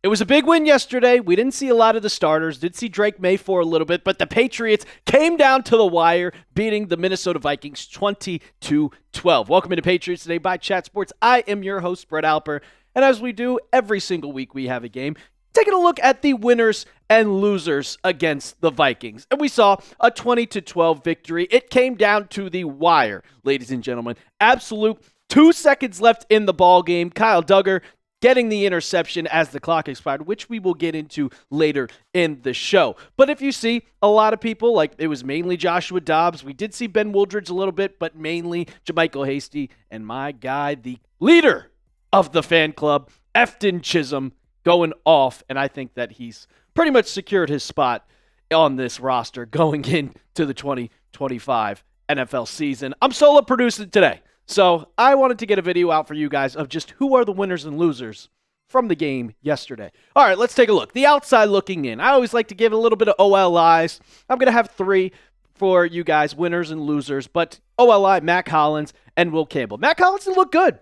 It was a big win yesterday. We didn't see a lot of the starters. Did see Drake Maye for a little bit, but the Patriots came down to the wire, beating the Minnesota Vikings 20-12. Welcome into Patriots Today by Chat Sports. I am your host, Brett Alper, and as we do every single week, we have a game taking a look at the winners and losers against the Vikings. And we saw a 20-12 victory. It came down to the wire, ladies and gentlemen. Absolute 2 seconds left in the ball game. Kyle Duggar getting the interception as the clock expired, which we will get into later in the show. But if you see a lot of people, like it was mainly Joshua Dobbs, we did see Ben Wooldridge a little bit, but mainly JaMycal Hasty and my guy, the leader of the fan club, Efton Chism, going off. And I think that he's pretty much secured his spot on this roster going into the 2025 NFL season. I'm solo producing today, so I wanted to get a video out for you guys of just who are the winners and losers from the game yesterday. All right, let's take a look. The outside looking in. I always like to give a little bit of OLIs. I'm going to have 3 for you guys, winners and losers, but OLI, Mack Hollins, and Will Campbell. Mack Hollins looked good.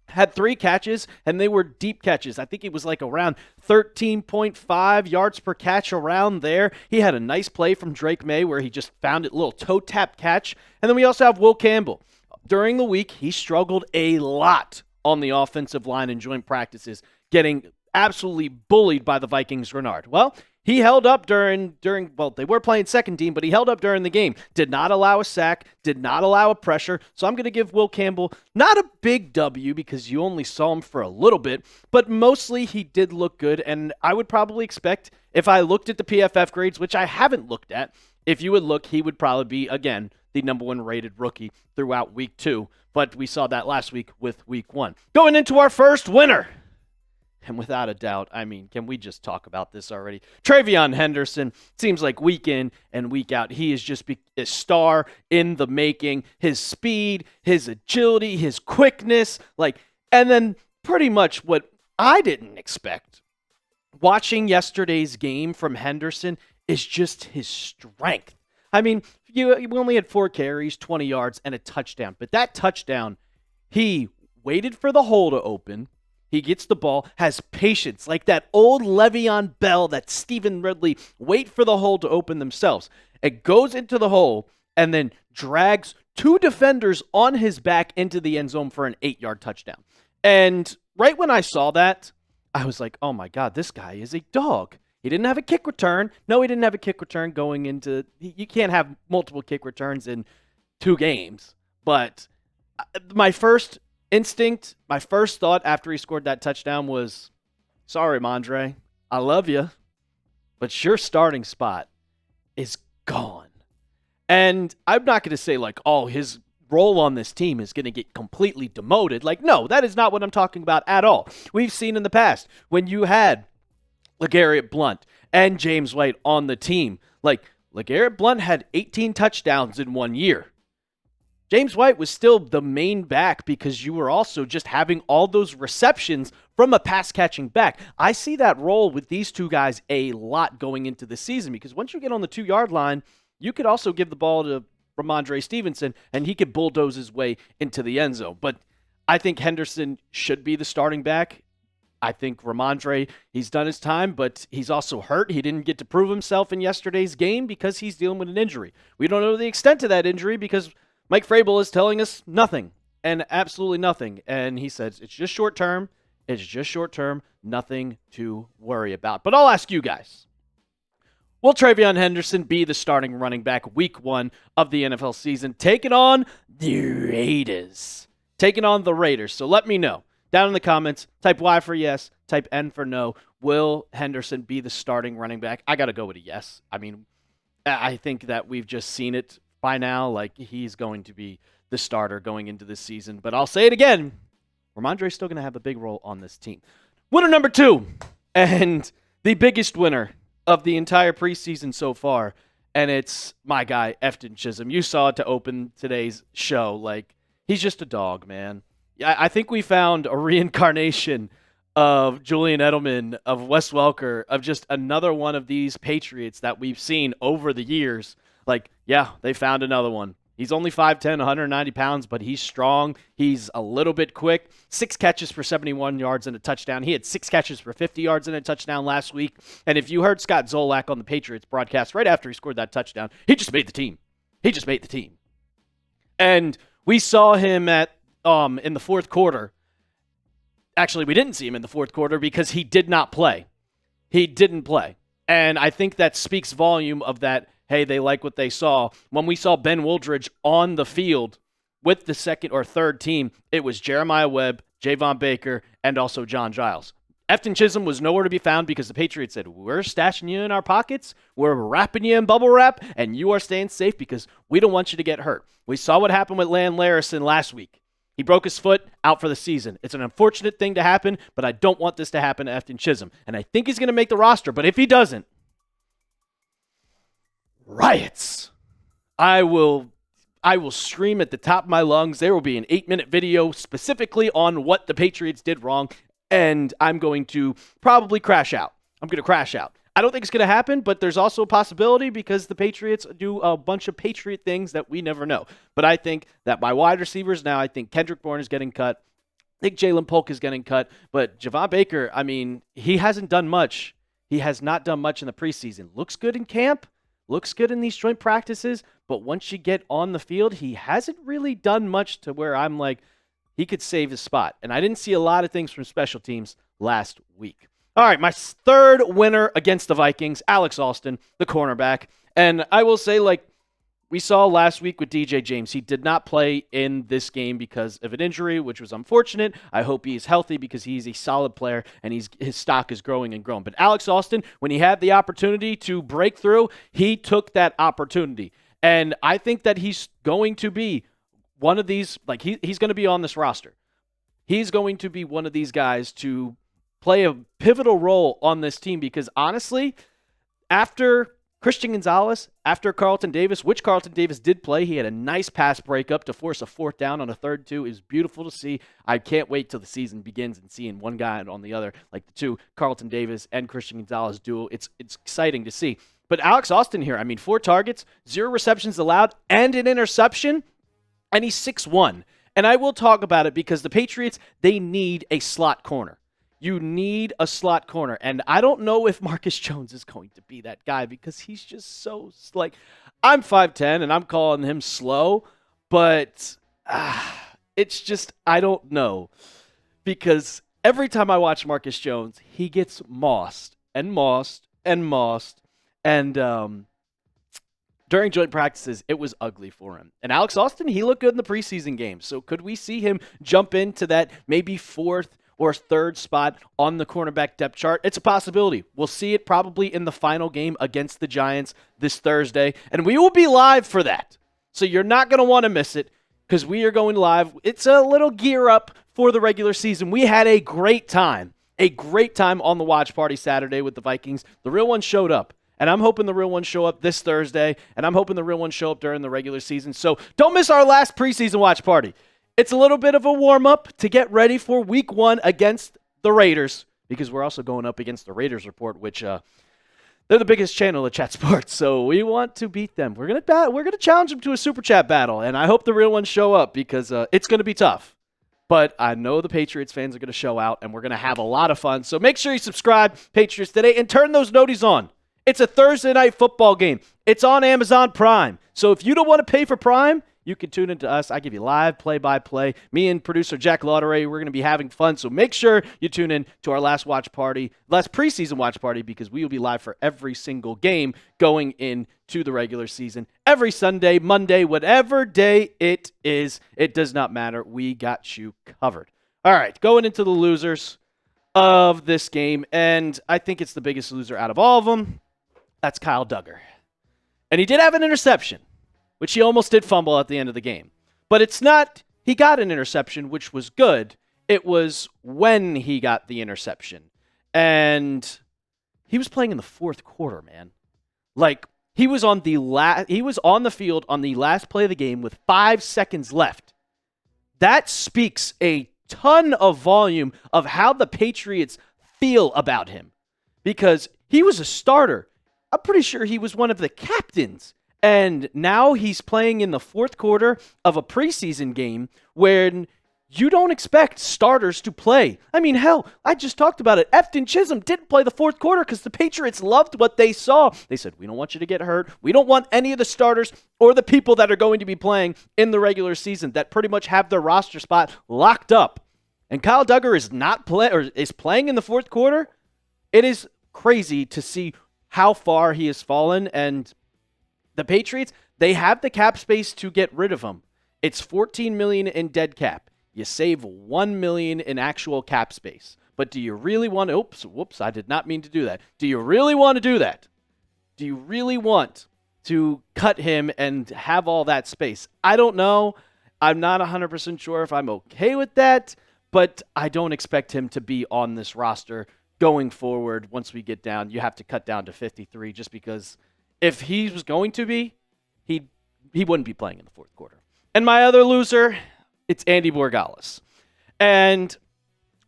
Had 3 catches, and they were deep catches. I think it was like around 13.5 yards per catch around there. He had a nice play from Drake Maye where he just found it, a little toe tap catch. And then we also have Will Campbell. During the week, he struggled a lot on the offensive line in joint practices, getting absolutely bullied by the Vikings Renard. Well, he held up during they were playing second team, but he held up during the game. Did not allow a sack, did not allow a pressure. So I'm going to give Will Campbell not a big W because you only saw him for a little bit, but mostly he did look good. And I would probably expect, if I looked at the PFF grades, which I haven't looked at, if you would look, he would probably be, again, the number 1 rated rookie throughout week 2. But we saw that last week with week 1. Going into our first winner. And without a doubt, I mean, can we just talk about this already? TreVeyon Henderson, seems like week in and week out, he is just a star in the making. His speed, his agility, his quickness, and then pretty much what I didn't expect watching yesterday's game from Henderson is just his strength. I mean, you only had 4 carries, 20 yards, and a touchdown. But that touchdown, he waited for the hole to open. He gets the ball, has patience, like that old Le'Veon Bell, that Stephen Ridley, wait for the hole to open themselves. It goes into the hole and then drags 2 defenders on his back into the end zone for an 8-yard touchdown. And right when I saw that, I was like, oh my God, this guy is a dog. He didn't have a kick return. No, he didn't have a kick return going into – you can't have multiple kick returns in 2 games. But my first instinct, my first thought after he scored that touchdown was, sorry, Mondre, I love you, but your starting spot is gone. And I'm not going to say his role on this team is going to get completely demoted. No, that is not what I'm talking about at all. We've seen in the past when you had LeGarrette Blount and James White on the team. LeGarrette Blount had 18 touchdowns in 1 year. James White was still the main back because you were also just having all those receptions from a pass-catching back. I see that role with these 2 guys a lot going into the season because once you get on the 2-yard line, you could also give the ball to Ramondre Stevenson, and he could bulldoze his way into the end zone. But I think Henderson should be the starting back. I think Ramondre, he's done his time, but he's also hurt. He didn't get to prove himself in yesterday's game because he's dealing with an injury. We don't know the extent of that injury because Mike Vrabel is telling us nothing and absolutely nothing. And he says it's just short term. It's just short term. Nothing to worry about. But I'll ask you guys. Will TreVeyon Henderson be the starting running back week 1 of the NFL season? Taking on the Raiders. So let me know. Down in the comments, type Y for yes, type N for no. Will Henderson be the starting running back? I got to go with a yes. I mean, I think that we've just seen it by now. He's going to be the starter going into this season. But I'll say it again. Ramondre's still going to have a big role on this team. Winner number 2, and the biggest winner of the entire preseason so far, and it's my guy, Efton Chism. You saw it to open today's show. He's just a dog, man. I think we found a reincarnation of Julian Edelman, of Wes Welker, of just another one of these Patriots that we've seen over the years. They found another one. He's only 5'10", 190 pounds, but he's strong. He's a little bit quick. 6 catches for 71 yards and a touchdown. He had 6 catches for 50 yards and a touchdown last week. And if you heard Scott Zolak on the Patriots broadcast right after he scored that touchdown, he just made the team. He just made the team. And we saw him in the fourth quarter. Actually, we didn't see him in the fourth quarter because he did not play. He didn't play. And I think that speaks volume of that, hey, they like what they saw. When we saw Ben Wooldridge on the field with the second or third team, it was Jeremiah Webb, Javon Baker, and also John Giles. Efton Chism was nowhere to be found because the Patriots said, we're stashing you in our pockets, we're wrapping you in bubble wrap, and you are staying safe because we don't want you to get hurt. We saw what happened with Lan Larison last week. He broke his foot, out for the season. It's an unfortunate thing to happen, but I don't want this to happen to Efton Chism. And I think he's going to make the roster, but if he doesn't, riots. I will scream at the top of my lungs. There will be an 8-minute video specifically on what the Patriots did wrong, and I'm going to probably crash out. I'm going to crash out. I don't think it's going to happen, but there's also a possibility because the Patriots do a bunch of Patriot things that we never know. But I think that my wide receivers now, I think Kendrick Bourne is getting cut. I think Jalen Polk is getting cut. But Javon Baker, I mean, he hasn't done much. He has not done much in the preseason. Looks good in camp. Looks good in these joint practices. But once you get on the field, he hasn't really done much to where I'm like, he could save his spot. And I didn't see a lot of things from special teams last week. All right, my third winner against the Vikings, Alex Austin, the cornerback. And I will say, like we saw last week with DJ James, he did not play in this game because of an injury, which was unfortunate. I hope he is healthy because he's a solid player and his stock is growing and growing. But Alex Austin, when he had the opportunity to break through, he took that opportunity. And I think that he's going to be one of these, like he's going to be on this roster. He's going to be one of these guys to play a pivotal role on this team because honestly, after Christian Gonzalez, after Carlton Davis, which Carlton Davis did play, he had a nice pass breakup to force a 4th down on a 3rd 2. It was beautiful to see. I can't wait till the season begins and seeing one guy on the other, like the two Carlton Davis and Christian Gonzalez duo. It's exciting to see. But Alex Austin here, I mean, 4 targets, 0 receptions allowed, and an interception, and he's 6'1". And I will talk about it because the Patriots, they need a slot corner. You need a slot corner. And I don't know if Marcus Jones is going to be that guy because he's just so, like, I'm 5'10", and I'm calling him slow, but it's just, I don't know. Because every time I watch Marcus Jones, he gets mossed and mossed and mossed. And during joint practices, it was ugly for him. And Alex Austin, he looked good in the preseason game. So could we see him jump into that maybe 4th or 3rd spot on the cornerback depth chart? It's a possibility. We'll see it probably in the final game against the Giants this Thursday. And we will be live for that. So you're not going to want to miss it because we are going live. It's a little gear up for the regular season. We had a great time on the watch party Saturday with the Vikings. The real ones showed up. And I'm hoping the real ones show up this Thursday. And I'm hoping the real ones show up during the regular season. So don't miss our last preseason watch party. It's a little bit of a warm-up to get ready for Week 1 against the Raiders because we're also going up against the Raiders Report, which they're the biggest channel of Chat Sports, so we want to beat them. We're gonna challenge them to a Super Chat battle, and I hope the real ones show up because it's going to be tough. But I know the Patriots fans are going to show out, and we're going to have a lot of fun. So make sure you subscribe, Patriots Today, and turn those noties on. It's a Thursday night football game. It's on Amazon Prime. So if you don't want to pay for Prime, you can tune into us. I give you live play-by-play. Me and producer Jack Lauderay, we're going to be having fun. So make sure you tune in to our last preseason watch party, because we will be live for every single game going into the regular season. Every Sunday, Monday, whatever day it is, it does not matter. We got you covered. All right, going into the losers of this game, and I think it's the biggest loser out of all of them. That's Kyle Duggar. And he did have an interception, which he almost did fumble at the end of the game. But it's not, he got an interception, which was good. It was when he got the interception. And he was playing in the fourth quarter, man. Like, he was on the field on the last play of the game with 5 seconds left. That speaks a ton of volume of how the Patriots feel about him. Because he was a starter. I'm pretty sure he was one of the captains And now he's playing in the fourth quarter of a preseason game when you don't expect starters to play. I mean, hell, I just talked about it. Efton Chism didn't play the fourth quarter because the Patriots loved what they saw. They said, we don't want you to get hurt. We don't want any of the starters or the people that are going to be playing in the regular season that pretty much have their roster spot locked up. And Kyle Duggar is playing in the fourth quarter. It is crazy to see how far he has fallen. And the Patriots, they have the cap space to get rid of him. It's $14 million in dead cap. You save $1 million in actual cap space. But do you really want to, whoops, I did not mean to do that. Do you really want to do that? Do you really want to cut him and have all that space? I don't know. I'm not 100% sure if I'm okay with that, but I don't expect him to be on this roster going forward. Once we get down, you have to cut down to 53 just because if he was going to be, he wouldn't be playing in the fourth quarter. And my other loser, it's Andy Borregales. And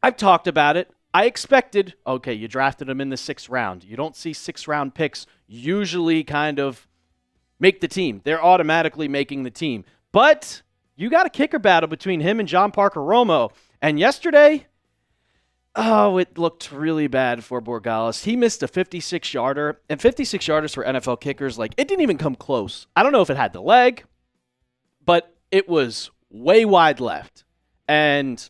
I've talked about it. I expected, okay, you drafted him in the 6th round. You don't see 6th-round picks usually kind of make the team. They're automatically making the team. But you got a kicker battle between him and John Parker Romo. And yesterday, it looked really bad for Borregales. He missed a 56-yarder. And 56-yarders for NFL kickers, it didn't even come close. I don't know if it had the leg, but it was way wide left. And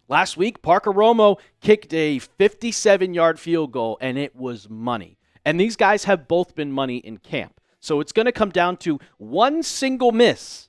last week, Parker Romo kicked a 57-yard field goal, and it was money. And these guys have both been money in camp. So it's going to come down to one single miss.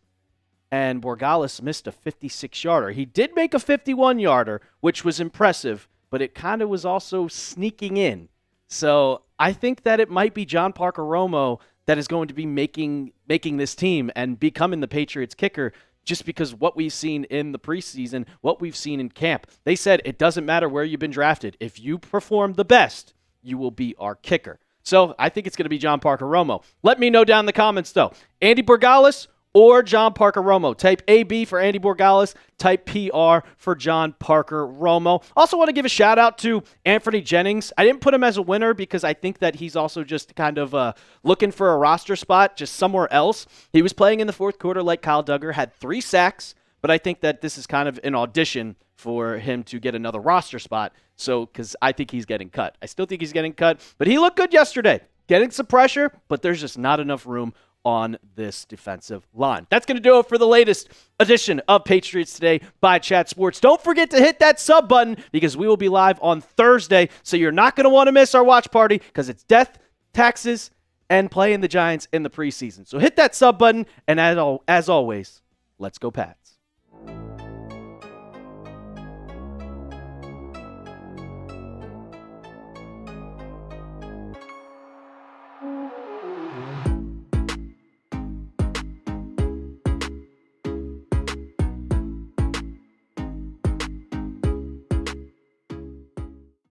And Borregales missed a 56-yarder. He did make a 51-yarder, which was impressive, but it kind of was also sneaking in. So I think that it might be John Parker Romo that is going to be making this team and becoming the Patriots kicker, just because what we've seen in the preseason, what we've seen in camp. They said it doesn't matter where you've been drafted. If you perform the best, you will be our kicker. So I think it's going to be John Parker Romo. Let me know down in the comments, though. Andy Borregales or John Parker Romo. Type AB for Andy Borregales. Type PR for John Parker Romo. Also want to give a shout out to Anthony Jennings. I didn't put him as a winner because I think that he's also just kind of looking for a roster spot just somewhere else. He was playing in the fourth quarter like Kyle Duggar, had 3 sacks, but I think that this is kind of an audition for him to get another roster spot. So, because I think he's getting cut. I still think he's getting cut, but he looked good yesterday. Getting some pressure, but there's just not enough room on this defensive line. That's going to do it for the latest edition of Patriots Today by Chat Sports. Don't forget to hit that sub button because we will be live on Thursday, so you're not going to want to miss our watch party because it's death, taxes, and playing the Giants in the preseason. So hit that sub button, and as always, let's go Pats.